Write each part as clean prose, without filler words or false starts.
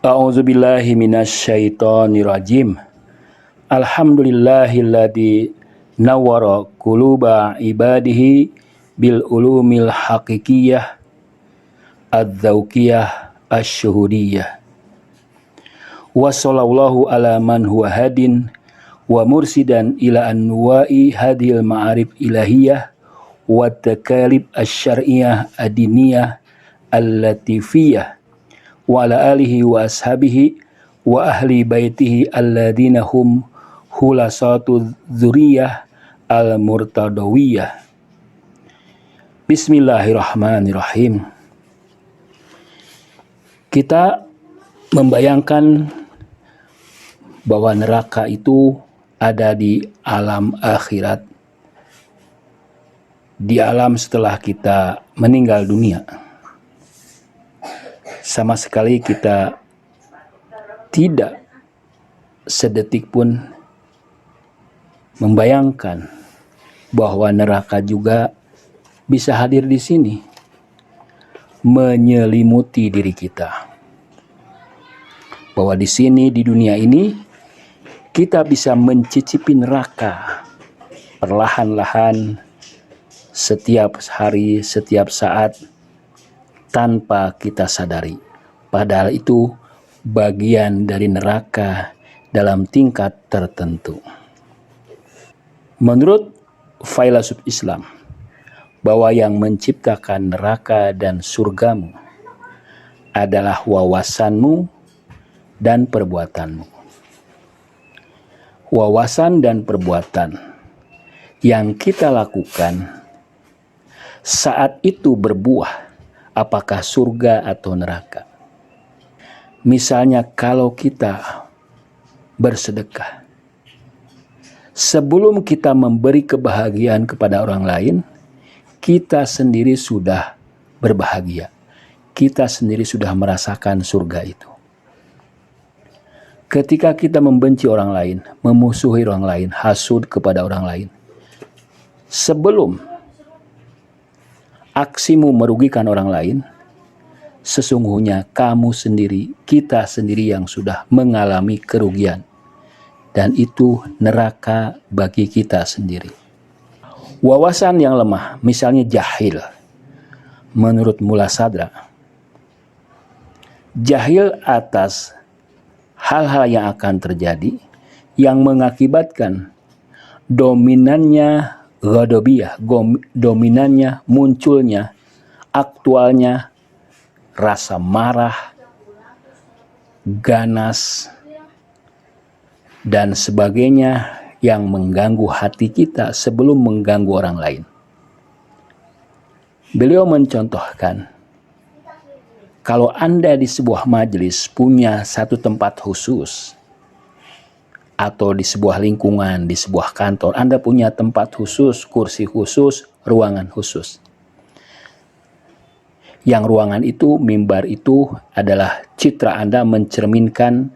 A'udzubillahi minasyaitonirrajim. Alhamdulillahilladzi nawwara quluba ibadihi bil ulumil haqiqiyah adz-dzauqiyah asy-syuhudiyah. Wa sallallahu ala man huwa hadin wa mursidan ila anwa'i hadhil ma'arif ilahiyah wa takalib asy-syar'iyyah ad-diniyah al-latifiyah wa ala alihi wa ashabihi wa ahli baitihi alladzina hum hulasatu dzurriyyah al-murtadawiyah. Bismillahirrahmanirrahim. Kita membayangkan bahwa neraka itu ada di alam akhirat, di alam setelah kita meninggal dunia. Sama sekali kita tidak sedetik pun membayangkan bahwa neraka juga bisa hadir di sini, menyelimuti diri kita. Bahwa di sini, di dunia ini, kita bisa mencicipi neraka perlahan-lahan, setiap hari, setiap saat, tanpa kita sadari. Padahal itu bagian dari neraka dalam tingkat tertentu. Menurut filsuf Islam, bahwa yang menciptakan neraka dan surgamu adalah wawasanmu dan perbuatanmu. Wawasan dan perbuatan yang kita lakukan saat itu berbuah, apakah surga atau neraka. Misalnya kalau kita bersedekah, sebelum kita memberi kebahagiaan kepada orang lain, kita sendiri sudah berbahagia. Kita sendiri sudah merasakan surga itu. Ketika kita membenci orang lain, memusuhi orang lain, hasud kepada orang lain, sebelum aksimu merugikan orang lain, sesungguhnya kamu sendiri, kita sendiri yang sudah mengalami kerugian. Dan itu neraka bagi kita sendiri. Wawasan yang lemah, misalnya jahil, menurut Mula Sadra, jahil atas hal-hal yang akan terjadi yang mengakibatkan dominannya ghadabiyah, dominannya, munculnya, aktualnya rasa marah, ganas, dan sebagainya yang mengganggu hati kita sebelum mengganggu orang lain. Beliau mencontohkan, kalau Anda di sebuah majelis punya satu tempat khusus, atau di sebuah lingkungan, di sebuah kantor, Anda punya tempat khusus, kursi khusus, ruangan khusus. Yang ruangan itu, mimbar itu adalah citra Anda mencerminkan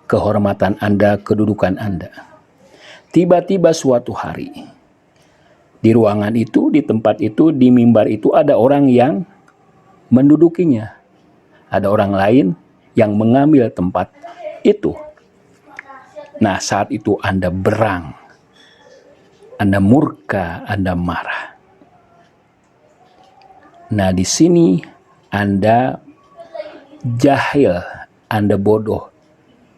kehormatan Anda, kedudukan Anda. Tiba-tiba suatu hari, di ruangan itu, di tempat itu, di mimbar itu ada orang yang mendudukinya. Ada orang lain yang mengambil tempat itu. Nah, saat itu Anda berang, Anda murka, Anda marah. Nah, di sini Anda jahil, Anda bodoh,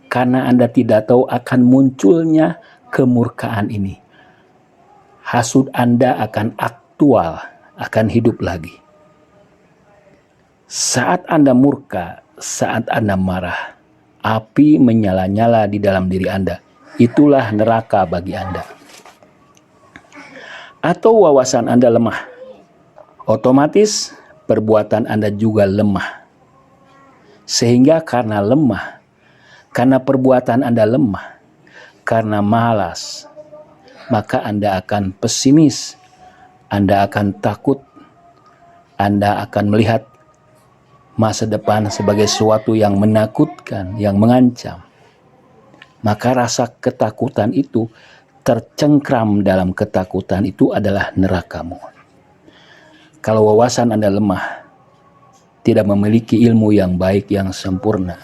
karena Anda tidak tahu akan munculnya kemurkaan ini. Hasud Anda akan aktual, akan hidup lagi. Saat Anda murka, saat Anda marah, api menyala-nyala di dalam diri Anda. Itulah neraka bagi Anda. Atau wawasan Anda lemah, otomatis perbuatan Anda juga lemah. Sehingga karena lemah, karena perbuatan Anda lemah, karena malas, maka Anda akan pesimis, Anda akan takut, Anda akan melihat masa depan sebagai sesuatu yang menakutkan, yang mengancam. Maka rasa ketakutan itu, tercengkram dalam ketakutan itu adalah nerakamu. Kalau wawasan Anda lemah, tidak memiliki ilmu yang baik, yang sempurna,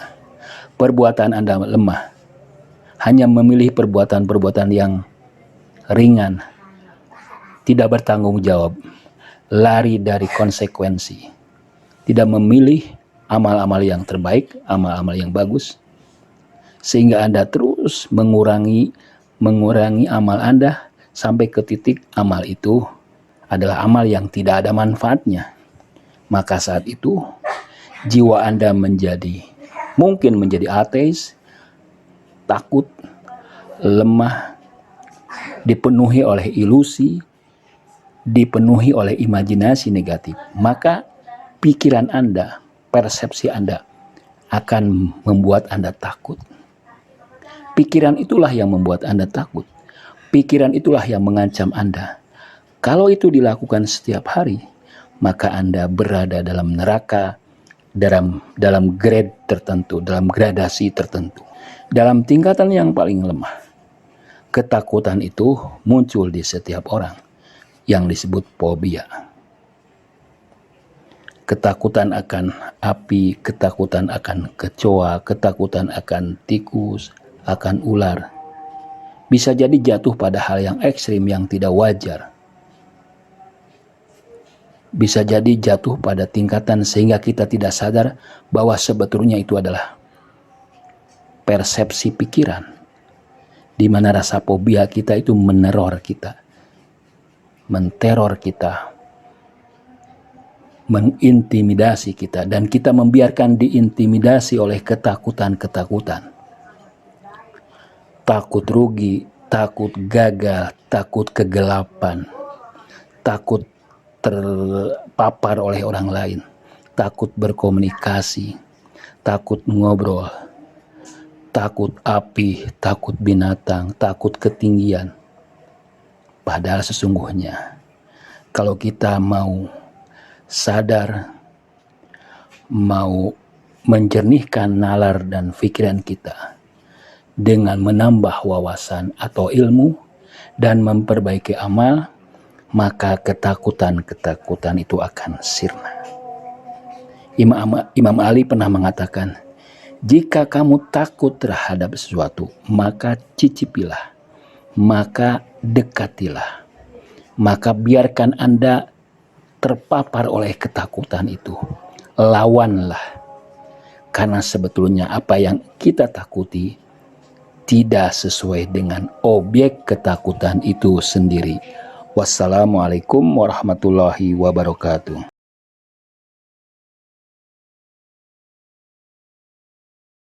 perbuatan Anda lemah, hanya memilih perbuatan-perbuatan yang ringan, tidak bertanggung jawab, lari dari konsekuensi, tidak memilih amal-amal yang terbaik, amal-amal yang bagus, sehingga Anda terus mengurangi amal Anda sampai ke titik amal itu adalah amal yang tidak ada manfaatnya. Maka saat itu jiwa Anda mungkin menjadi ateis, takut, lemah, dipenuhi oleh ilusi, dipenuhi oleh imajinasi negatif. Maka pikiran Anda, persepsi Anda akan membuat Anda takut. Pikiran itulah yang membuat Anda takut. Pikiran itulah yang mengancam Anda. Kalau itu dilakukan setiap hari, maka Anda berada dalam neraka, dalam grade tertentu, dalam gradasi tertentu, dalam tingkatan yang paling lemah. Ketakutan itu muncul di setiap orang yang disebut fobia. Ketakutan akan api, ketakutan akan kecoa, ketakutan akan tikus, akan ular. Bisa jadi jatuh pada hal yang ekstrim yang tidak wajar. Bisa jadi jatuh pada tingkatan sehingga kita tidak sadar bahwa sebetulnya itu adalah persepsi pikiran, di mana rasa fobia kita itu meneror kita, menteror kita, mengintimidasi kita, dan kita membiarkan diintimidasi oleh ketakutan-ketakutan. Takut rugi, takut gagal, takut kegelapan, takut terpapar oleh orang lain, takut berkomunikasi, takut ngobrol, takut api, takut binatang, takut ketinggian. Padahal sesungguhnya kalau kita mau sadar, mau menjernihkan nalar dan pikiran kita dengan menambah wawasan atau ilmu dan memperbaiki amal, maka ketakutan-ketakutan itu akan sirna. Imam Ali pernah mengatakan, jika kamu takut terhadap sesuatu, maka cicipilah, maka dekatilah, maka biarkan Anda terpapar oleh ketakutan itu. Lawanlah, karena sebetulnya apa yang kita takuti tidak sesuai dengan objek ketakutan itu sendiri. Wassalamualaikum warahmatullahi wabarakatuh.